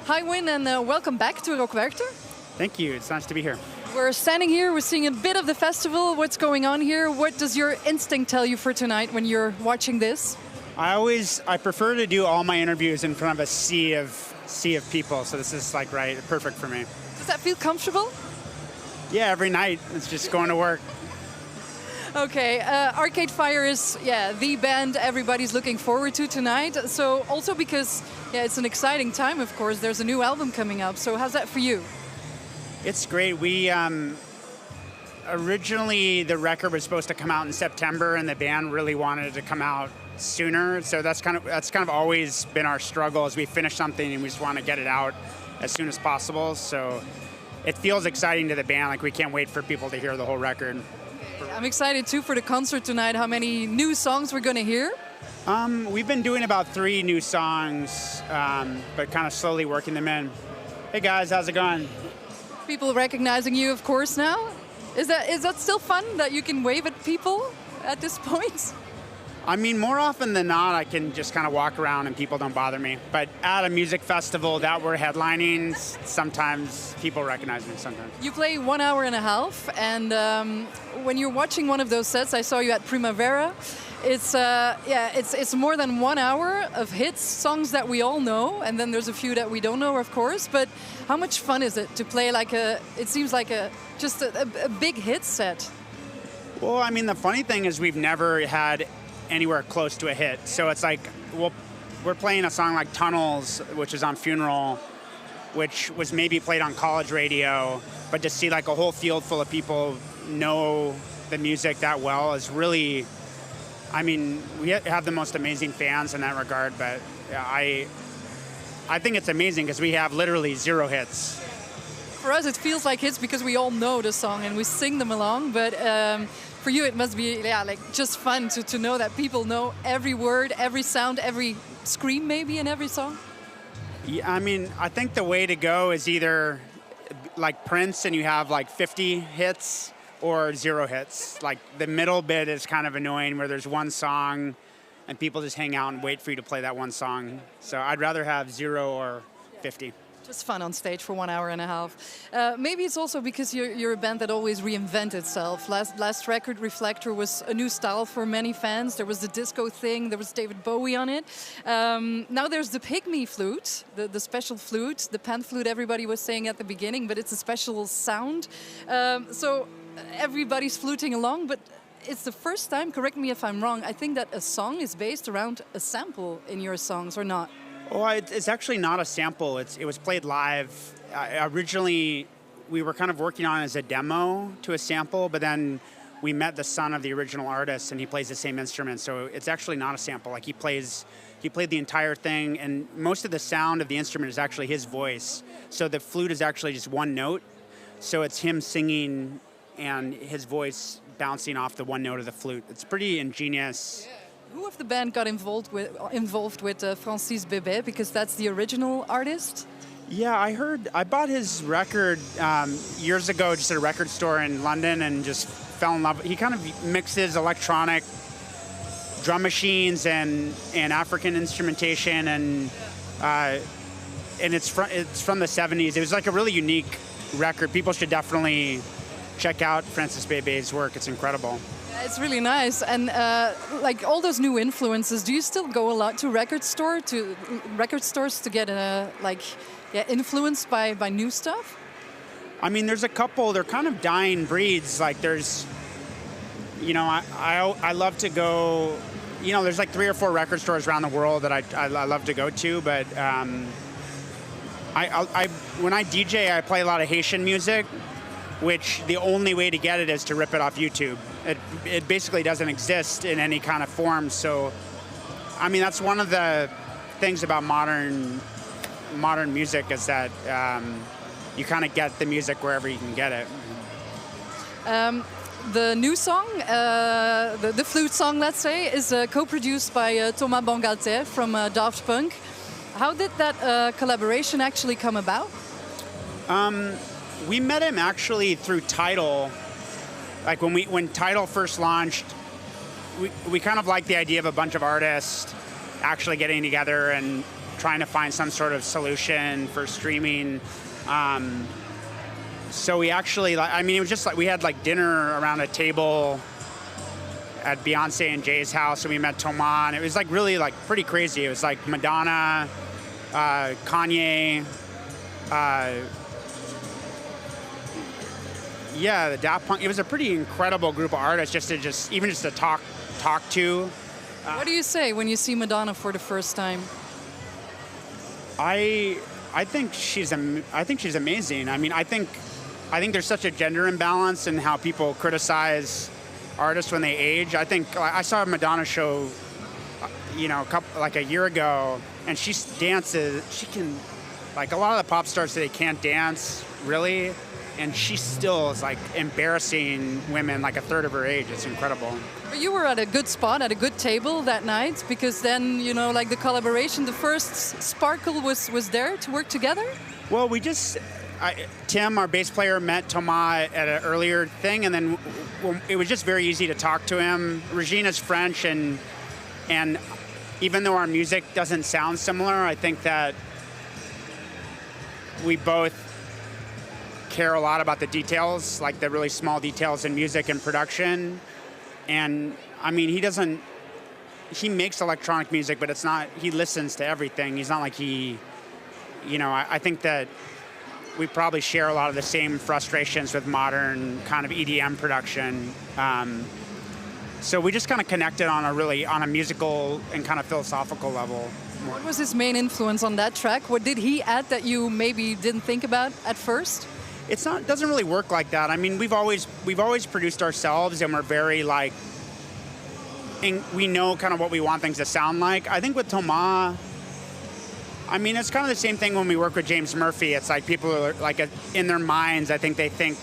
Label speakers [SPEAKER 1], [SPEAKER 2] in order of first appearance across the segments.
[SPEAKER 1] Hi, Win, and welcome back to Rock Werchter.
[SPEAKER 2] Thank you. It's nice to be here.
[SPEAKER 1] We're standing here, we're seeing a bit of the festival. What's going on here? What does your instinct tell you for tonight when you're watching this?
[SPEAKER 2] I prefer to do all my interviews in front of a sea of people, so this is like perfect for me.
[SPEAKER 1] Does that feel comfortable?
[SPEAKER 2] Yeah, every night it's just going to work.
[SPEAKER 1] Okay, Arcade Fire is the band everybody's looking forward to tonight. So also because it's an exciting time, of course. There's a new album coming up. So how's that for you?
[SPEAKER 2] It's great. We originally the record was supposed to come out in September, and the band really wanted it to come out sooner. So that's kind of always been our struggle. As we finish something and we just want to get it out as soon as possible. So it feels exciting to the band. Like we can't wait for people to hear the whole record.
[SPEAKER 1] I'm excited too for the concert tonight. How many new songs we're going to hear?
[SPEAKER 2] We've been doing about 3 new songs, but kind of slowly working them in. Hey guys, how's it going?
[SPEAKER 1] People recognizing you, of course, now. Is that still fun that you can wave at people at this point?
[SPEAKER 2] I mean, more often than not, I can just kind of walk around and people don't bother me. But at a music festival that we're headlining, sometimes people recognize me sometimes.
[SPEAKER 1] You play 1 hour and a half, and when you're watching one of those sets, I saw you at Primavera. It's more than 1 hour of hits, songs that we all know, and then there's a few that we don't know, of course. But how much fun is it to play it seems like just a big hit set?
[SPEAKER 2] Well, I mean, the funny thing is we've never had anywhere close to a hit. So it's like, we're playing a song like Tunnels, which is on Funeral, which was maybe played on college radio, but to see like a whole field full of people know the music that well is really, I mean, we have the most amazing fans in that regard, but I think it's amazing because we have literally 0 hits.
[SPEAKER 1] For us, it feels like hits because we all know the song and we sing them along, but for you, it must be just fun to know that people know every word, every sound, every scream maybe in every song.
[SPEAKER 2] Yeah, I mean, I think the way to go is either like Prince and you have like 50 hits or 0 hits. Like the middle bit is kind of annoying where there's one song and people just hang out and wait for you to play that one song. So I'd rather have 0 or 50.
[SPEAKER 1] Just fun on stage for 1 hour and a half. Maybe it's also because you're a band that always reinvents itself. Last record, Reflector, was a new style for many fans. There was the disco thing, there was David Bowie on it. Now there's the pygmy flute, the special flute, the pan flute everybody was saying at the beginning, but it's a special sound. So everybody's fluting along, but it's the first time, correct me if I'm wrong, I think that a song is based around a sample in your songs, or not?
[SPEAKER 2] Well, it's actually not a sample. It was played live. Originally, we were kind of working on it as a demo to a sample, but then we met the son of the original artist, and he plays the same instrument. So it's actually not a sample. Like he played the entire thing, and most of the sound of the instrument is actually his voice. So the flute is actually just one note. So it's him singing and his voice bouncing off the one note of the flute. It's pretty ingenious.
[SPEAKER 1] Yeah. Who of the band got involved with Francis Bébé, because that's the original artist?
[SPEAKER 2] Yeah, I bought his record years ago just at a record store in London and just fell in love. He kind of mixes electronic drum machines and African instrumentation, and it's from the 70s. It was like a really unique record. People should definitely check out Francis Bébé's work. It's incredible.
[SPEAKER 1] It's really nice, and like all those new influences. Do you still go a lot to record stores to get influenced by new stuff?
[SPEAKER 2] I mean, there's a couple. They're kind of dying breeds. Like there's, I love to go. There's like 3 or 4 record stores around the world that I love to go to, but when I DJ, I play a lot of Haitian music, which the only way to get it is to rip it off YouTube. It basically doesn't exist in any kind of form. So, I mean, that's one of the things about modern music is that you kind of get the music wherever you can get it.
[SPEAKER 1] The new song, the flute song, let's say, is co-produced by Thomas Bangalter from Daft Punk. How did that collaboration actually come about?
[SPEAKER 2] We met him actually through Tidal. Like when Tidal first launched, we kind of liked the idea of a bunch of artists actually getting together and trying to find some sort of solution for streaming. So we actually, I mean, it was just like we had like dinner around a table at Beyonce and Jay's house, and we met Thomas, and it was like really like pretty crazy. It was like Madonna, Kanye, yeah, the Daft Punk. It was a pretty incredible group of artists just to talk to.
[SPEAKER 1] What do you say when you see Madonna for the first time?
[SPEAKER 2] I think she's amazing. I mean, I think there's such a gender imbalance in how people criticize artists when they age. I think I saw a Madonna show, a year ago, and she dances. She can, like a lot of the pop stars today can't dance really, and she still is like embarrassing women like a third of her age. It's incredible.
[SPEAKER 1] But you were at a good spot, at a good table that night, because then, like the collaboration, the first sparkle was there to work together? Well,
[SPEAKER 2] Tim, our bass player, met Thomas at an earlier thing, and then it was just very easy to talk to him. Regina's French, and even though our music doesn't sound similar, I think that we both care a lot about the details, like the really small details in music and production. And I mean, he makes electronic music, but he listens to everything. He's not like I think that we probably share a lot of the same frustrations with modern kind of EDM production. So we just kind of connected on a musical and kind of philosophical level.
[SPEAKER 1] What was his main influence on that track? What did he add that you maybe didn't think about at first?
[SPEAKER 2] It doesn't really work like that. I mean, we've always produced ourselves, and we're very we know kind of what we want things to sound like. I think with Thomas, I mean, it's kind of the same thing when we work with James Murphy. It's like people are like in their minds, I think they think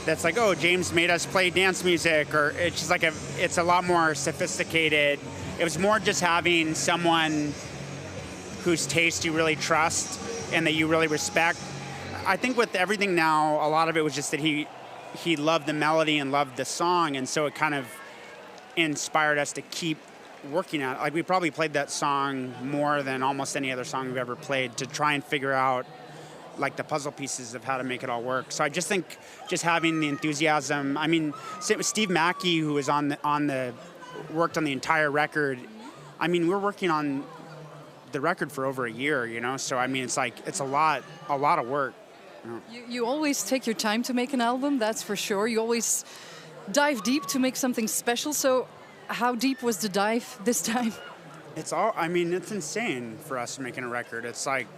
[SPEAKER 2] that's like, oh, James made us play dance music, or it's just like it's a lot more sophisticated. It was more just having someone whose taste you really trust and that you really respect. I think with everything now, a lot of it was just that he loved the melody and loved the song, and so it kind of inspired us to keep working on it. Like we probably played that song more than almost any other song we've ever played to try and figure out like the puzzle pieces of how to make it all work. So I just think just having the enthusiasm. I mean, Steve Mackey, who was worked on the entire record. I mean, we're working on the record for over a year, So I mean, it's a lot of work.
[SPEAKER 1] You always take your time to make an album, that's for sure. You always dive deep to make something special. So how deep was the dive this time?
[SPEAKER 2] It's insane for us making a record. It's like,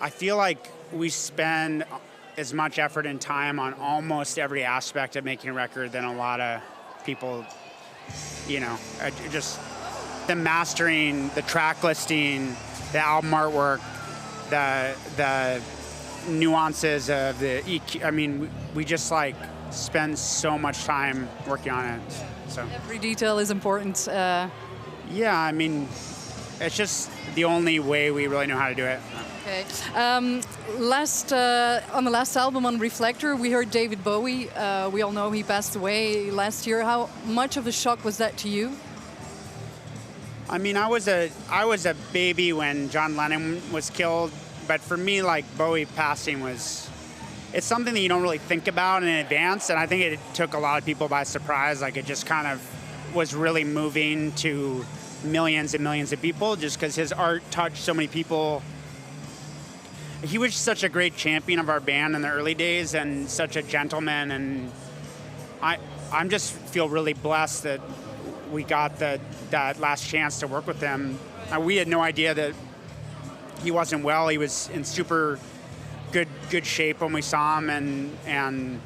[SPEAKER 2] I feel like we spend as much effort and time on almost every aspect of making a record than a lot of people, just the mastering, the track listing, the album artwork, the nuances of the EQ. I mean, we just spend so much time working on it. So
[SPEAKER 1] every detail is important.
[SPEAKER 2] Yeah, I mean, it's just the only way we really know how to do it.
[SPEAKER 1] Okay. On the last album, on Reflector, we heard David Bowie. We all know he passed away last year. How much of a shock was that to you?
[SPEAKER 2] I mean, I was a baby when John Lennon was killed, but for me, Bowie passing it's something that you don't really think about in advance, and I think it took a lot of people by surprise. It just kind of was really moving to millions and millions of people just because his art touched so many people. He was such a great champion of our band in the early days and such a gentleman, and I'm just feel really blessed that we got that last chance to work with him. We had no idea that he wasn't well. He was in super good shape when we saw him, and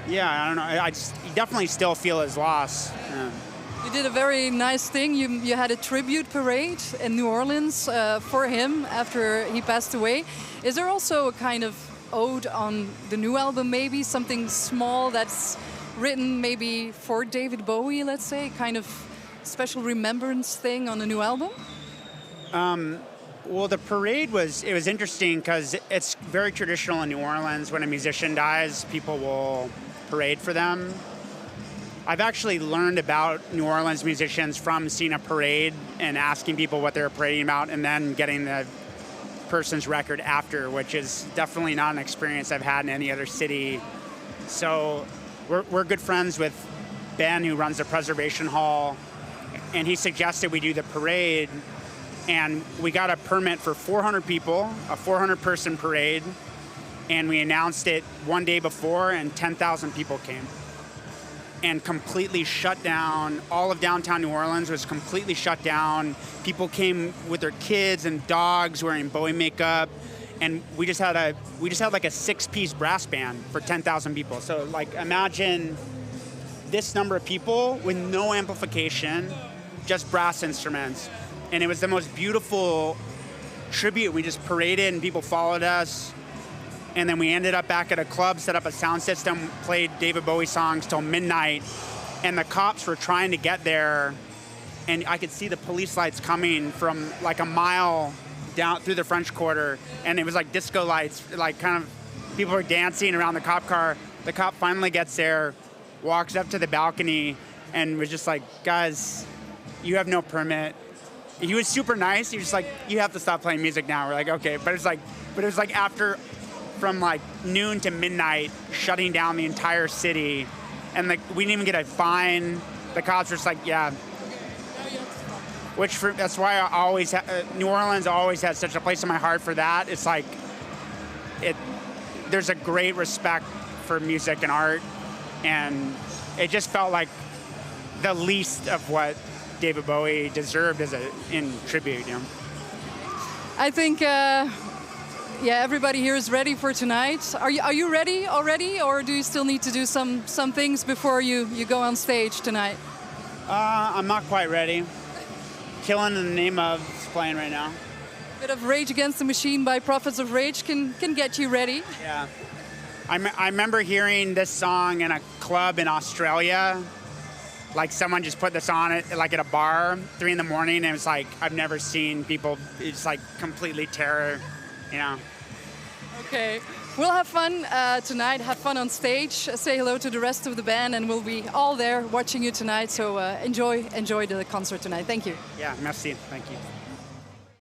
[SPEAKER 2] yeah, I don't know. You definitely still feel his loss.
[SPEAKER 1] You did a very nice thing. You had a tribute parade in New Orleans for him after he passed away. Is there also a kind of ode on the new album, maybe something small that's written maybe for David Bowie, let's say, kind of special remembrance thing on the new album?
[SPEAKER 2] Well, the parade was interesting because it's very traditional in New Orleans. When a musician dies, people will parade for them. I've actually learned about New Orleans musicians from seeing a parade and asking people what they were parading about, and then getting the person's record after, which is definitely not an experience I've had in any other city. So we're good friends with Ben, who runs the Preservation Hall, and he suggested we do the parade, and we got a permit for 400 people, a 400-person parade, and we announced it one day before, and 10,000 people came. And completely shut down. All of downtown New Orleans was completely shut down. People came with their kids and dogs wearing Bowie makeup, and we just had like a 6-piece brass band for 10,000 people. So like imagine this number of people with no amplification, just brass instruments, and it was the most beautiful tribute. We just paraded and people followed us. And then we ended up back at a club, set up a sound system, played David Bowie songs till midnight, and the cops were trying to get there, and I could see the police lights coming from like a mile down through the French Quarter, and it was like disco lights, like kind of people were dancing around the cop car. The cop finally gets there, walks up to the balcony, and was just like, guys, you have no permit. He was super nice. He was just like, you have to stop playing music now. We're like, okay, but it was like after, from like noon to midnight, shutting down the entire city, and like we didn't even get a fine. The cops were just like, yeah. That's why I always New Orleans always has such a place in my heart for that. It's like there's a great respect for music and art, and it just felt like the least of what David Bowie deserved in tribute. You know?
[SPEAKER 1] I think. Yeah, everybody here is ready for tonight. Are you ready already, or do you still need to do some things before you go on stage tonight?
[SPEAKER 2] I'm not quite ready. Killing in the Name of is playing right now.
[SPEAKER 1] A bit of Rage Against the Machine by Prophets of Rage can get you ready.
[SPEAKER 2] Yeah. I remember hearing this song in a club in Australia. Like someone just put this on it like at a bar, 3 a.m, and it was like, I've never seen people, it's like completely terror, you know.
[SPEAKER 1] Okay, we'll have fun tonight, have fun on stage, say hello to the rest of the band, and we'll be all there watching you tonight, so enjoy the concert tonight. Thank you.
[SPEAKER 2] Yeah, merci, thank you.